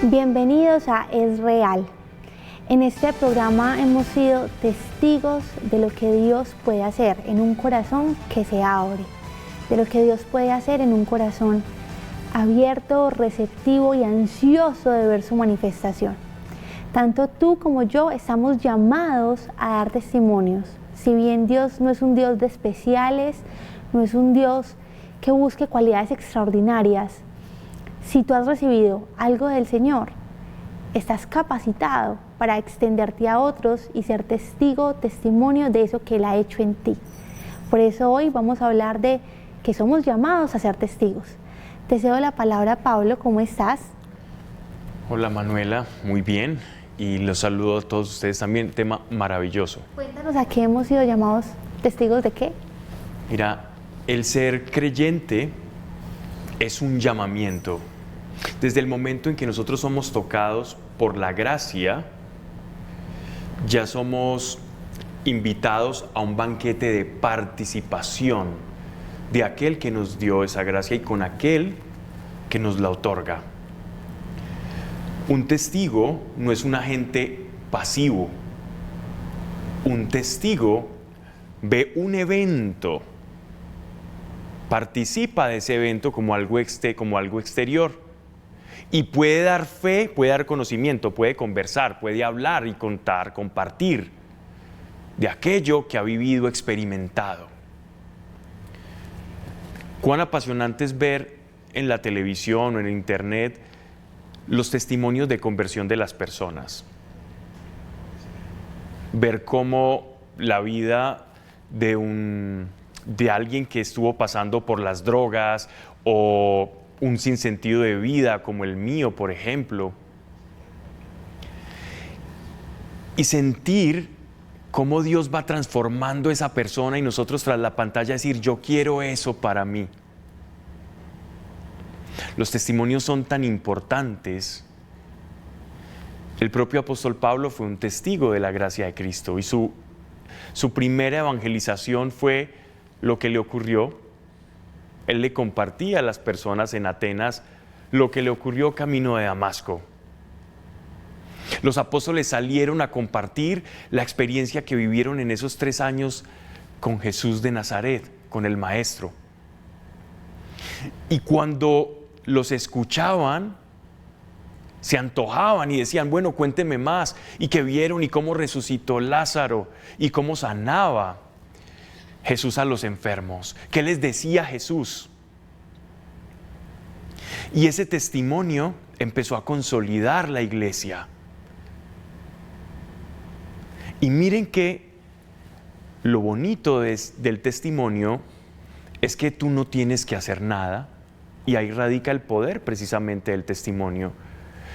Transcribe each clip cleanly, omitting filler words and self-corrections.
Bienvenidos a Es Real. En este programa hemos sido testigos de lo que Dios puede hacer en un corazón que se abre, de lo que Dios puede hacer en un corazón abierto, receptivo y ansioso de ver su manifestación. Tanto tú como yo estamos llamados a dar testimonios. Si bien Dios no es un Dios de especiales, no es un Dios que busque cualidades extraordinarias, si tú has recibido algo del Señor, estás capacitado para extenderte a otros y ser testimonio de eso que Él ha hecho en ti. Por eso hoy vamos a hablar de que somos llamados a ser testigos. Te cedo la palabra, Pablo. ¿Cómo estás? Hola Manuela, muy bien, y los saludo a todos ustedes también. Tema maravilloso. Cuéntanos, ¿a qué hemos sido llamados testigos de qué? Mira, el ser creyente es un llamamiento. Desde el momento en que nosotros somos tocados por la gracia, ya somos invitados a un banquete de participación de aquel que nos dio esa gracia y con aquel que nos la otorga. Un testigo no es un agente pasivo. Un testigo ve un evento, participa de ese evento como algo exterior y puede dar fe, puede dar conocimiento, puede conversar, puede hablar y contar, compartir de aquello que ha vivido, experimentado. Cuán apasionante es ver en la televisión o en internet los testimonios de conversión de las personas. Ver cómo la vida de alguien que estuvo pasando por las drogas o un sinsentido de vida como el mío, por ejemplo. Y sentir cómo Dios va transformando esa persona y nosotros tras la pantalla decir, yo quiero eso para mí. Los testimonios son tan importantes. El propio apóstol Pablo fue un testigo de la gracia de Cristo y su primera evangelización fue lo que le ocurrió. Él le compartía a las personas en Atenas lo que le ocurrió camino de Damasco. Los apóstoles salieron a compartir la experiencia que vivieron en esos 3 años con Jesús de Nazaret, con el Maestro. Y cuando los escuchaban, se antojaban y decían, bueno, cuénteme más, y que vieron y cómo resucitó Lázaro y cómo sanaba Jesús a los enfermos. ¿Qué les decía Jesús? Y ese testimonio empezó a consolidar la iglesia. Y miren que lo bonito del testimonio es que tú no tienes que hacer nada, y ahí radica el poder precisamente del testimonio,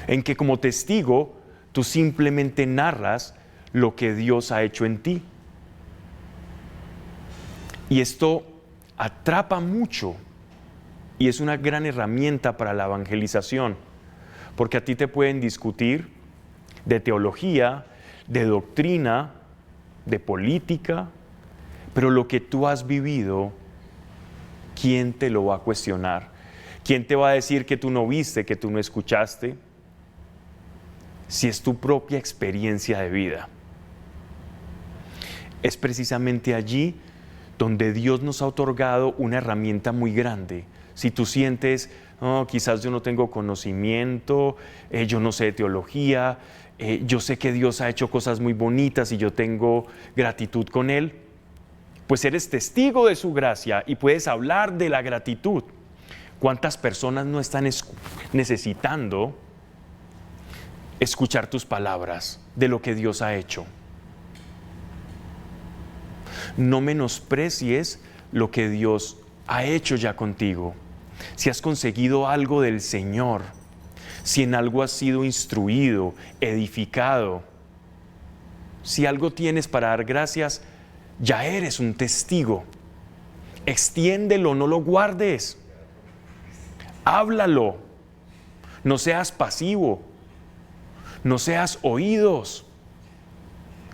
en que como testigo tú simplemente narras lo que Dios ha hecho en ti. Y esto atrapa mucho y es una gran herramienta para la evangelización, porque a ti te pueden discutir de teología, de doctrina, de política, pero lo que tú has vivido, ¿quién te lo va a cuestionar? ¿Quién te va a decir que tú no viste, que tú no escuchaste? Si es tu propia experiencia de vida. Es precisamente allí donde Dios nos ha otorgado una herramienta muy grande. Si tú sientes, oh, quizás yo no tengo conocimiento, yo no sé de teología, yo sé que Dios ha hecho cosas muy bonitas y yo tengo gratitud con Él, pues eres testigo de su gracia y puedes hablar de la gratitud. ¿Cuántas personas no están necesitando escuchar tus palabras de lo que Dios ha hecho? No menosprecies lo que Dios ha hecho ya contigo. Si has conseguido algo del Señor, si en algo has sido instruido, edificado, si algo tienes para dar gracias, ya eres un testigo. Extiéndelo, no lo guardes. Háblalo. No seas pasivo. No seas oídos.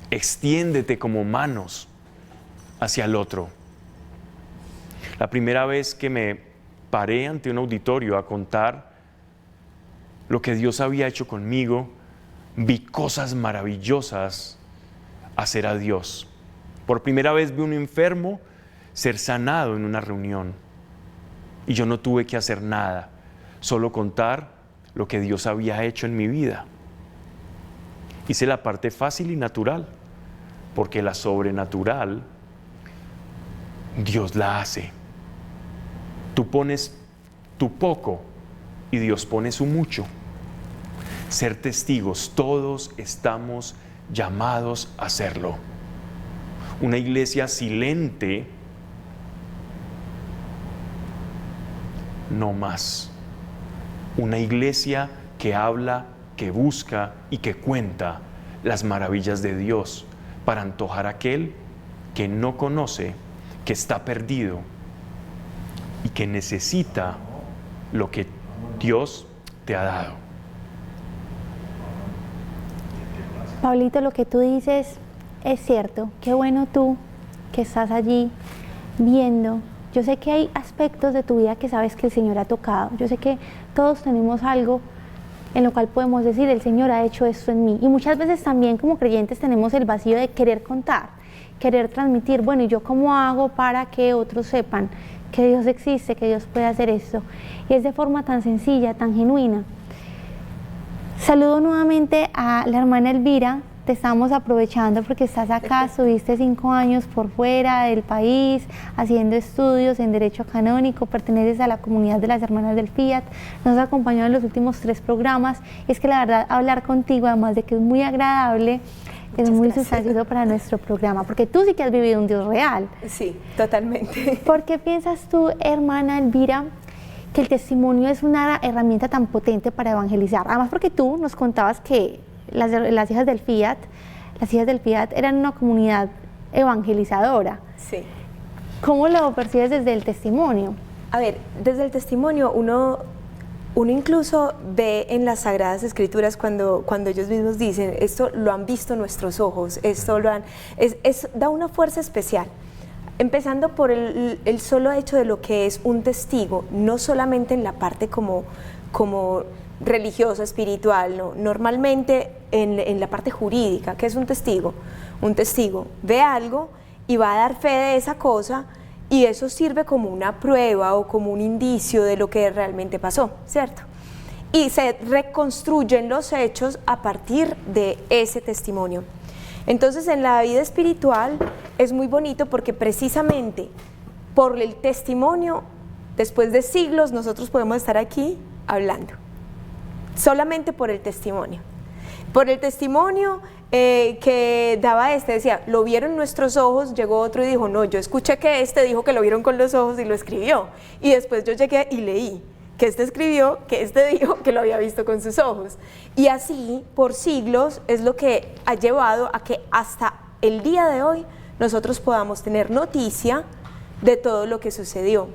Extiéndete como manos hacia el otro. La primera vez que me paré ante un auditorio a contar lo que Dios había hecho conmigo, vi cosas maravillosas hacer a Dios. Por primera vez vi a un enfermo ser sanado en una reunión y yo no tuve que hacer nada, solo contar lo que Dios había hecho en mi vida. Hice la parte fácil y natural, porque la sobrenatural Dios la hace. Tú pones tu poco y Dios pone su mucho. Ser testigos, todos estamos llamados a hacerlo. Una iglesia silente, no más. Una iglesia que habla, que busca y que cuenta las maravillas de Dios para antojar a aquel que no conoce, que está perdido y que necesita lo que Dios te ha dado. Pablito, lo que tú dices es cierto. Qué bueno tú que estás allí viendo. Yo sé que hay aspectos de tu vida que sabes que el Señor ha tocado. Yo sé que todos tenemos algo en lo cual podemos decir, el Señor ha hecho esto en mí. Y muchas veces también como creyentes tenemos el vacío de querer contar, querer transmitir, bueno, ¿y yo cómo hago para que otros sepan que Dios existe, que Dios puede hacer esto? Y es de forma tan sencilla, tan genuina. Saludo nuevamente a la hermana Elvira. Te estamos aprovechando porque estás acá, estuviste 5 años por fuera del país haciendo estudios en Derecho Canónico, perteneces a la comunidad de las Hermanas del Fiat, nos has acompañado en los últimos 3 programas. Es que la verdad, hablar contigo, además de que es muy agradable, es muy sustancioso para nuestro programa, porque tú sí que has vivido un Dios real. Sí, totalmente. ¿Por qué piensas tú, hermana Elvira, que el testimonio es una herramienta tan potente para evangelizar? Además porque tú nos contabas que las hijas del Fiat eran una comunidad evangelizadora. Sí. ¿Cómo lo percibes desde el testimonio? A ver, desde el testimonio uno incluso ve en las Sagradas Escrituras cuando ellos mismos dicen, esto lo han visto nuestros ojos, esto da una fuerza especial. Empezando por el solo hecho de lo que es un testigo, no solamente en la parte como religiosa, espiritual, ¿no? Normalmente en la parte jurídica. ¿Qué es un testigo? Un testigo ve algo y va a dar fe de esa cosa y eso sirve como una prueba o como un indicio de lo que realmente pasó, ¿cierto? Y se reconstruyen los hechos a partir de ese testimonio. Entonces en la vida espiritual es muy bonito porque precisamente por el testimonio, después de siglos nosotros podemos estar aquí hablando. Solamente por el testimonio. Por el testimonio que daba decía, lo vieron nuestros ojos, llegó otro y dijo, no, yo escuché que dijo que lo vieron con los ojos y lo escribió. Y después yo llegué y leí que escribió, que dijo que lo había visto con sus ojos. Y así, por siglos, es lo que ha llevado a que hasta el día de hoy nosotros podamos tener noticia de todo lo que sucedió.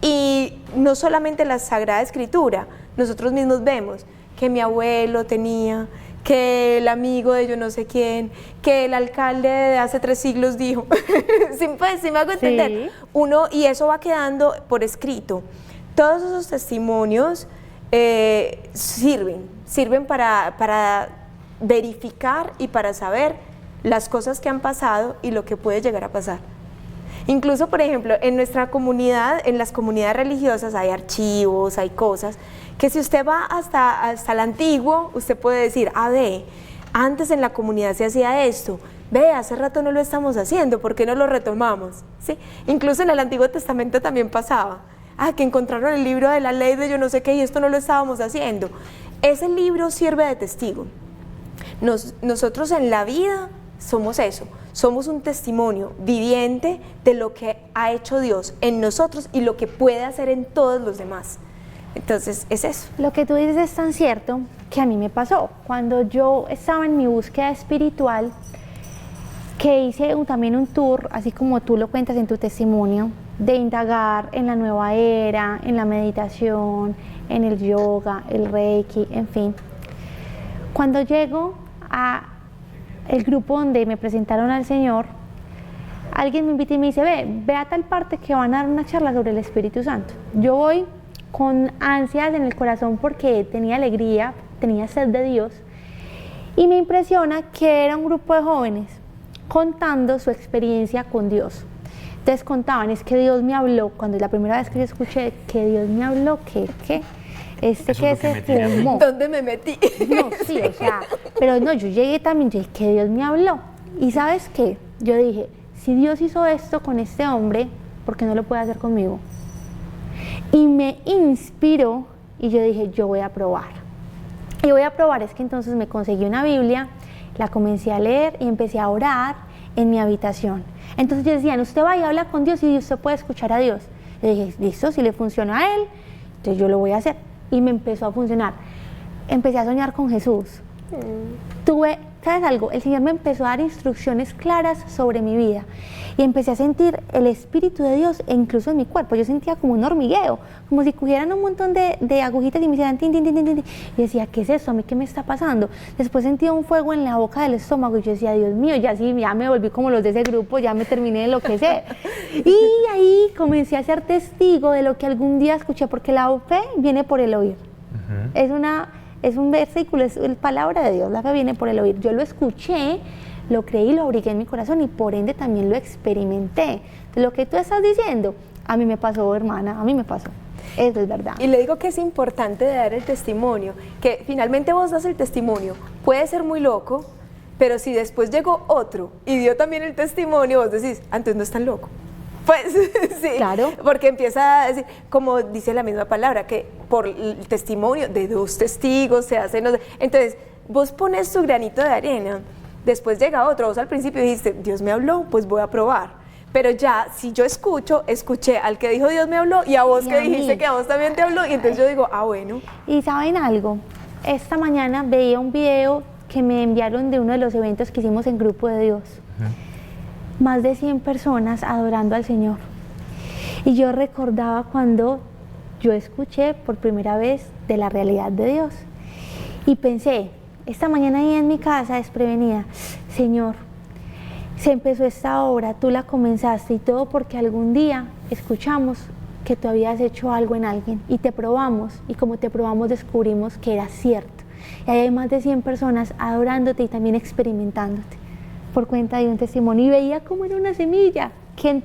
Y no solamente la Sagrada Escritura, nosotros mismos vemos que mi abuelo tenía, que el amigo de yo no sé quién, que el alcalde de hace 3 siglos dijo, ¿sí me hago entender? Sí. Y eso va quedando por escrito. Todos esos testimonios sirven para verificar y para saber las cosas que han pasado y lo que puede llegar a pasar. Incluso, por ejemplo, en nuestra comunidad, en las comunidades religiosas hay archivos, hay cosas que si usted va hasta el antiguo, usted puede decir, antes en la comunidad se hacía esto, hace rato no lo estamos haciendo, ¿por qué no lo retomamos? ¿Sí? Incluso en el Antiguo Testamento también pasaba, que encontraron el libro de la ley de yo no sé qué y esto no lo estábamos haciendo. Ese libro sirve de testigo. Nosotros en la vida somos eso. Somos un testimonio viviente de lo que ha hecho Dios en nosotros y lo que puede hacer en todos los demás. Entonces, es eso. Lo que tú dices es tan cierto que a mí me pasó. Cuando yo estaba en mi búsqueda espiritual, que hice también un tour, así como tú lo cuentas en tu testimonio, de indagar en la nueva era, en la meditación, en el yoga, el reiki, en fin. Cuando llego a el grupo donde me presentaron al Señor, alguien me invita y me dice, ve a tal parte que van a dar una charla sobre el Espíritu Santo. Yo voy con ansias en el corazón porque tenía alegría, tenía sed de Dios. Y me impresiona que era un grupo de jóvenes contando su experiencia con Dios. Entonces contaban, es que Dios me habló, cuando es la primera vez que yo escuché que Dios me habló, ¿qué? Que se fumó. ¿Dónde me metí? No, sí, o sea, pero no, yo llegué también, yo dije, que Dios me habló. Y ¿sabes qué? Yo dije, si Dios hizo esto con este hombre, ¿por qué no lo puede hacer conmigo? Y me inspiró y yo dije, yo voy a probar. Y voy a probar, es que entonces me conseguí una Biblia, la comencé a leer y empecé a orar en mi habitación. Entonces yo decían, usted va y habla con Dios y usted puede escuchar a Dios. Yo dije, listo, si le funciona a él, entonces yo lo voy a hacer. Y me empezó a funcionar. Empecé a soñar con Jesús. ¿Sabes algo? El Señor me empezó a dar instrucciones claras sobre mi vida. Y empecé a sentir el Espíritu de Dios incluso en mi cuerpo. Yo sentía como un hormigueo, como si cogieran un montón de agujitas y me hicieran tin, tin, tin, tin, tin. Y decía, ¿qué es eso? ¿A mí qué me está pasando? Después sentía un fuego en la boca del estómago y yo decía, Dios mío, ya me volví como los de ese grupo, ya me terminé de enloquecer. Y ahí comencé a ser testigo de lo que algún día escuché, porque la fe viene por el oír. Es un versículo, es palabra de Dios, la fe viene por el oír. Yo lo escuché, lo creí, lo abrigué en mi corazón y por ende también lo experimenté. Lo que tú estás diciendo, a mí me pasó, hermana, a mí me pasó. Eso es verdad. Y le digo que es importante dar el testimonio, que finalmente vos das el testimonio. Puede ser muy loco, pero si después llegó otro y dio también el testimonio, vos decís, antes no es tan loco. Pues sí, claro. Porque empieza a decir, como dice la misma palabra, que por el testimonio de dos testigos se hace, no sé. Entonces, vos pones tu granito de arena, después llega otro, vos al principio dijiste, Dios me habló, pues voy a probar. Pero ya, si yo escuché al que dijo Dios me habló y a vos que dijiste que a vos también te habló, y entonces yo digo, bueno. Y ¿saben algo? Esta mañana veía un video que me enviaron de uno de los eventos que hicimos en Grupo de Dios. Más de 100 personas adorando al Señor. Y yo recordaba cuando yo escuché por primera vez de la realidad de Dios. Y pensé, esta mañana ahí en mi casa desprevenida, Señor, se empezó esta obra, tú la comenzaste y todo porque algún día escuchamos que tú habías hecho algo en alguien y te probamos, y como te probamos descubrimos que era cierto. Y ahí hay más de 100 personas adorándote y también experimentándote por cuenta de un testimonio, y veía cómo era una semilla que en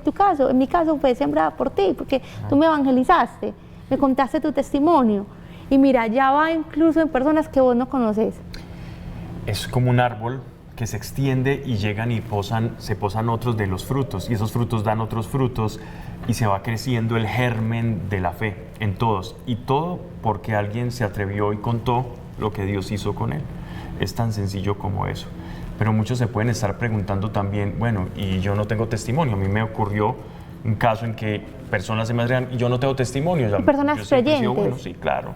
mi caso fue sembrada por ti, porque tú me evangelizaste, me contaste tu testimonio, y mira, ya va incluso en personas que vos no conoces. Es como un árbol que se extiende y llegan y se posan otros de los frutos, y esos frutos dan otros frutos, y se va creciendo el germen de la fe en todos, y todo porque alguien se atrevió y contó lo que Dios hizo con él. Es tan sencillo como eso. Pero muchos se pueden estar preguntando también, bueno, y yo no tengo testimonio. A mí me ocurrió un caso en que personas se me acercan y yo no tengo testimonio. Y personas creyentes. Bueno, sí, claro.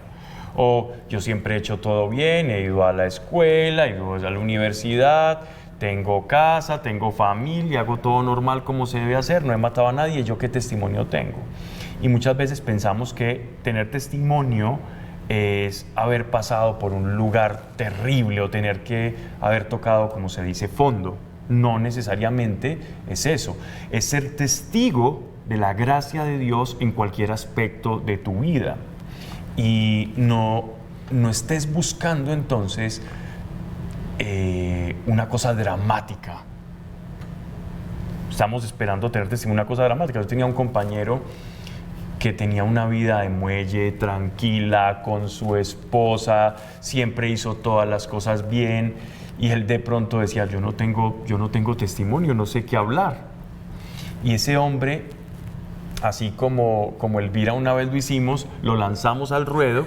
O yo siempre he hecho todo bien, he ido a la escuela, he ido a la universidad, tengo casa, tengo familia, hago todo normal como se debe hacer, no he matado a nadie, ¿yo qué testimonio tengo? Y muchas veces pensamos que tener testimonio es haber pasado por un lugar terrible o tener que haber tocado, como se dice, fondo. No necesariamente es eso, es ser testigo de la gracia de Dios en cualquier aspecto de tu vida. Y no estés buscando entonces una cosa dramática. Estamos esperando tener testimonio de una cosa dramática. Yo tenía un compañero que tenía una vida de muelle, tranquila, con su esposa, siempre hizo todas las cosas bien, y él de pronto decía, yo no tengo testimonio, no sé qué hablar. Y ese hombre, así como Elvira una vez lo hicimos, lo lanzamos al ruedo,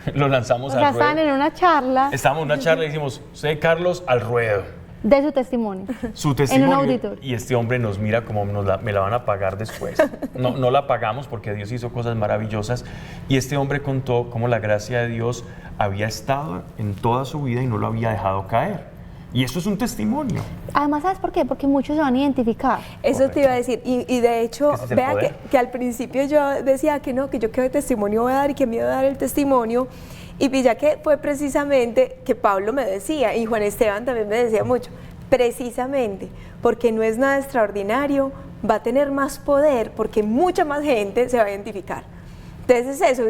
estaban en una charla. Estábamos en una charla y dijimos, usted, Carlos, al ruedo. De su testimonio. Su testimonio. En un auditorio. Y este hombre nos mira como me la van a pagar después. No la pagamos porque Dios hizo cosas maravillosas. Y este hombre contó cómo la gracia de Dios había estado en toda su vida y no lo había dejado caer. Y eso es un testimonio. Además, ¿sabes por qué? Porque muchos se van a identificar. Eso Correcto. te iba a decir. Y de hecho, vea poder. que al principio yo decía que no, que yo qué testimonio voy a dar y que miedo dar el testimonio. Y pilla que fue precisamente que Pablo me decía, y Juan Esteban también me decía mucho, precisamente porque no es nada extraordinario, va a tener más poder porque mucha más gente se va a identificar. Entonces es eso,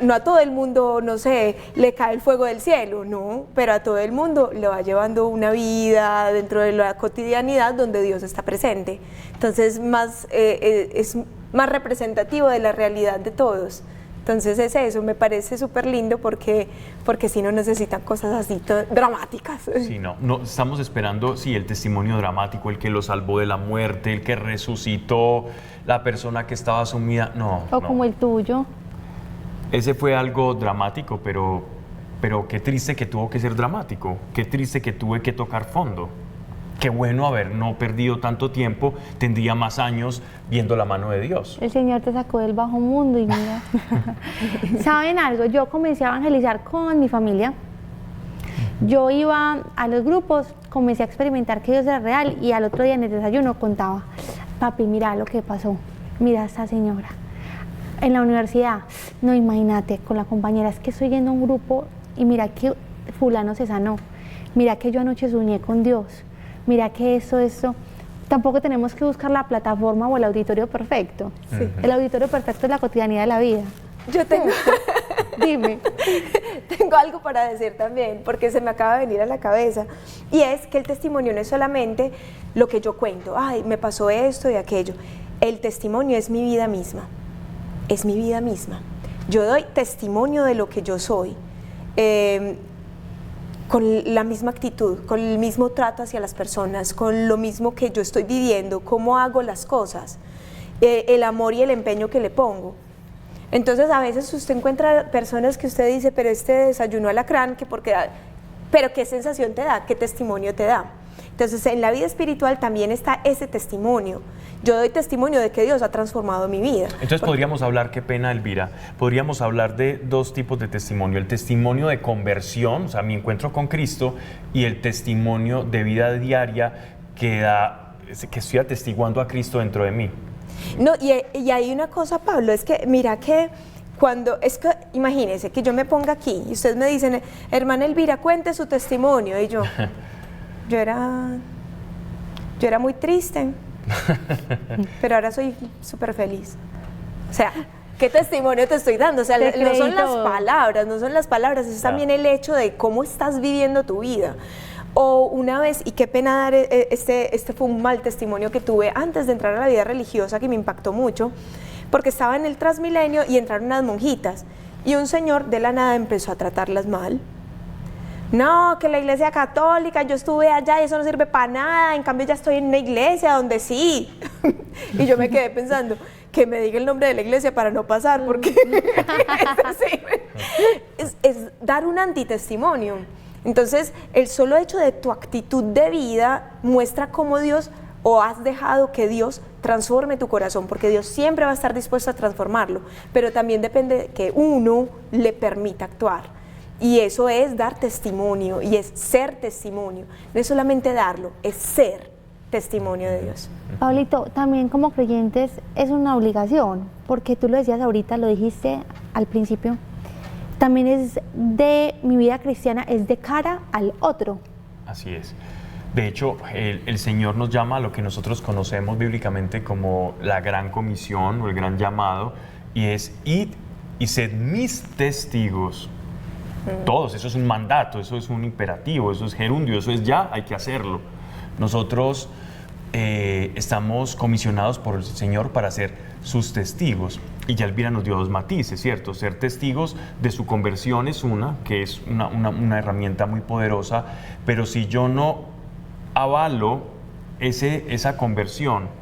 no a todo el mundo, no sé, le cae el fuego del cielo, no, pero a todo el mundo le va llevando una vida dentro de la cotidianidad donde Dios está presente. Entonces es más representativo de la realidad de todos. Entonces es eso, me parece súper lindo porque si no necesitan cosas así dramáticas. Sí, no, estamos esperando, sí, el testimonio dramático, el que lo salvó de la muerte, el que resucitó, la persona que estaba sumida, no. O como el tuyo. Ese fue algo dramático, pero qué triste que tuvo que ser dramático, qué triste que tuve que tocar fondo. Qué bueno haber no perdido tanto tiempo, tendría más años viendo la mano de Dios. El Señor te sacó del bajo mundo y mira. ¿Saben algo? Yo comencé a evangelizar con mi familia. Yo iba a los grupos, comencé a experimentar que Dios era real y al otro día en el desayuno contaba, papi, mira lo que pasó, mira a esta señora. En la universidad, no, imagínate, con la compañera, es que estoy yendo a un grupo y mira que fulano se sanó, mira que yo anoche soñé con Dios. Mira que esto, tampoco tenemos que buscar la plataforma o el auditorio perfecto. Sí. El auditorio perfecto es la cotidianidad de la vida. Yo tengo, dime. Tengo algo para decir también, porque se me acaba de venir a la cabeza, y es que el testimonio no es solamente lo que yo cuento, ay, me pasó esto y aquello. El testimonio es mi vida misma, es mi vida misma. Yo doy testimonio de lo que yo soy. Con la misma actitud, con el mismo trato hacia las personas, con lo mismo que yo estoy viviendo, cómo hago las cosas, el amor y el empeño que le pongo. Entonces a veces usted encuentra personas que usted dice, pero este desayuno alacrán, pero qué sensación te da, qué testimonio te da. Entonces en la vida espiritual también está ese testimonio. Yo doy testimonio de que Dios ha transformado mi vida. Entonces podríamos hablar, qué pena Elvira, podríamos hablar de dos tipos de testimonio. El testimonio de conversión, o sea, mi encuentro con Cristo, y el testimonio de vida diaria que estoy atestiguando a Cristo dentro de mí. No, y hay una cosa, Pablo, es que mira que imagínese que yo me ponga aquí y ustedes me dicen, hermana Elvira, cuente su testimonio, y yo era muy triste. Pero ahora soy súper feliz. O sea, ¿qué testimonio te estoy dando? O sea, no son las palabras, es también el hecho de cómo estás viviendo tu vida. O una vez, y qué pena dar, este fue un mal testimonio que tuve antes de entrar a la vida religiosa que me impactó mucho, porque estaba en el Transmilenio y entraron unas monjitas y un señor de la nada empezó a tratarlas mal. No, que la iglesia católica, yo estuve allá y eso no sirve para nada, en cambio ya estoy en una iglesia donde sí. Y yo me quedé pensando, que me diga el nombre de la iglesia para no pasar, porque es dar un antitestimonio. Entonces, el solo hecho de tu actitud de vida muestra cómo Dios, o has dejado que Dios transforme tu corazón, porque Dios siempre va a estar dispuesto a transformarlo, pero también depende de que uno le permita actuar. Y eso es dar testimonio y es ser testimonio. No es solamente darlo, es ser testimonio de Dios. Pablito, también como creyentes es una obligación, porque tú lo decías ahorita, lo dijiste al principio, también es de mi vida cristiana, es de cara al otro. Así es. De hecho, el Señor nos llama a lo que nosotros conocemos bíblicamente como la gran comisión o el gran llamado, y es id y sed mis testigos. Todos, eso es un mandato, eso es un imperativo, eso es gerundio, eso es ya, hay que hacerlo. Nosotros estamos comisionados por el Señor para ser sus testigos. Y ya Elvira nos dio dos matices, ¿cierto? Ser testigos de su conversión es que es una herramienta muy poderosa, pero si yo no avalo esa conversión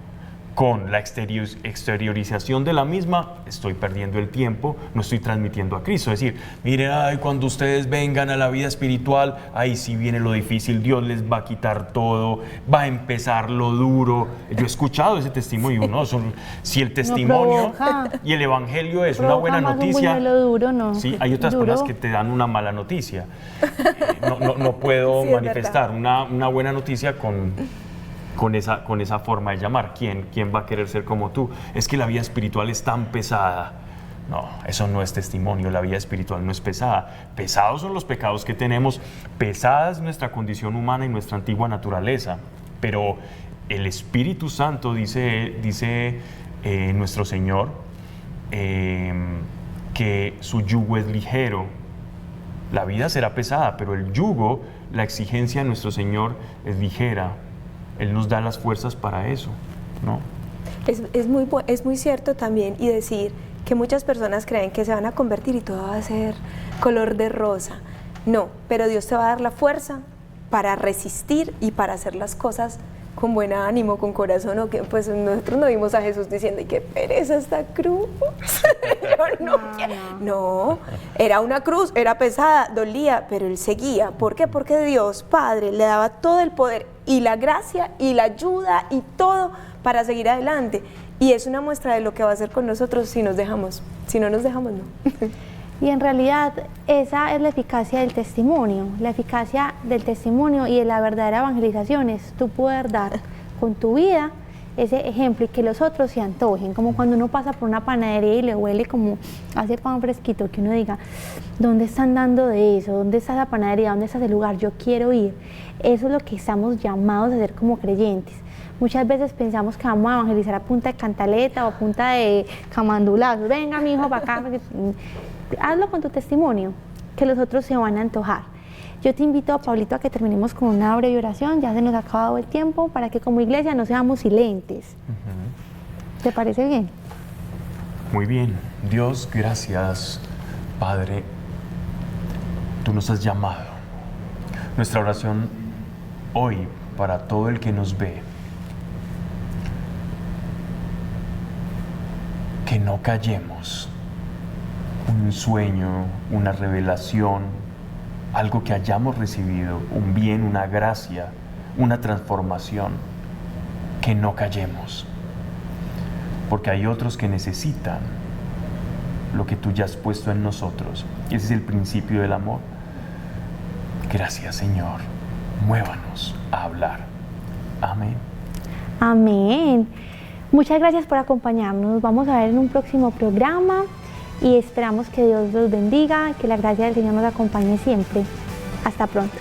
con la exteriorización de la misma, estoy perdiendo el tiempo, no estoy transmitiendo a Cristo. Es decir, miren, cuando ustedes vengan a la vida espiritual, ahí sí viene lo difícil, Dios les va a quitar todo, va a empezar lo duro. Yo he escuchado ese testimonio, ¿no? Si el testimonio y el evangelio es una buena noticia, duro, no. Sí, hay otras personas que te dan una mala noticia. No puedo manifestar una buena noticia con esa forma de llamar. ¿Quién va a querer ser como tú? Es que la vida espiritual es tan pesada. No, eso no es testimonio, la vida espiritual no es pesada. Pesados son los pecados que tenemos, pesada es nuestra condición humana y nuestra antigua naturaleza. Pero el Espíritu Santo, dice nuestro Señor, que su yugo es ligero. La vida será pesada, pero el yugo, la exigencia de nuestro Señor es ligera. Él nos da las fuerzas para eso, ¿no? Es muy cierto también, y decir que muchas personas creen que se van a convertir y todo va a ser color de rosa. No, pero Dios te va a dar la fuerza para resistir y para hacer las cosas con buen ánimo, con corazón. O que pues nosotros no vimos a Jesús diciendo, ¡y qué pereza esta cruz! No, era una cruz, era pesada, dolía, pero Él seguía. ¿Por qué? Porque Dios Padre le daba todo el poder y la gracia y la ayuda y todo para seguir adelante. Y es una muestra de lo que va a hacer con nosotros si nos dejamos. Si no nos dejamos, no. Y en realidad esa es la eficacia del testimonio. La eficacia del testimonio y de la verdadera evangelización es tú poder dar con tu vida ese ejemplo y que los otros se antojen, como cuando uno pasa por una panadería y le huele como hace pan fresquito, que uno diga, ¿dónde están dando de eso? ¿Dónde está esa panadería? ¿Dónde está ese lugar? Yo quiero ir. Eso es lo que estamos llamados a hacer como creyentes. Muchas veces pensamos que vamos a evangelizar a punta de cantaleta o a punta de camandulazos. Venga, mi hijo, para acá. Hazlo con tu testimonio, que los otros se van a antojar. Yo te invito, Pablito, a que terminemos con una breve oración. Ya se nos ha acabado el tiempo, para que como iglesia no seamos silentes. ¿Te parece bien? Muy bien. Dios, gracias, Padre. Tú nos has llamado. Nuestra oración hoy para todo el que nos ve, que no callemos. Un sueño, una revelación, algo que hayamos recibido, un bien, una gracia, una transformación, que no callemos, porque hay otros que necesitan lo que tú ya has puesto en nosotros, y ese es el principio del amor. Gracias, Señor, muévanos a hablar. Amén. Amén. Muchas gracias por acompañarnos. Nos vamos a ver en un próximo programa. Y esperamos que Dios los bendiga, que la gracia del Señor nos acompañe siempre. Hasta pronto.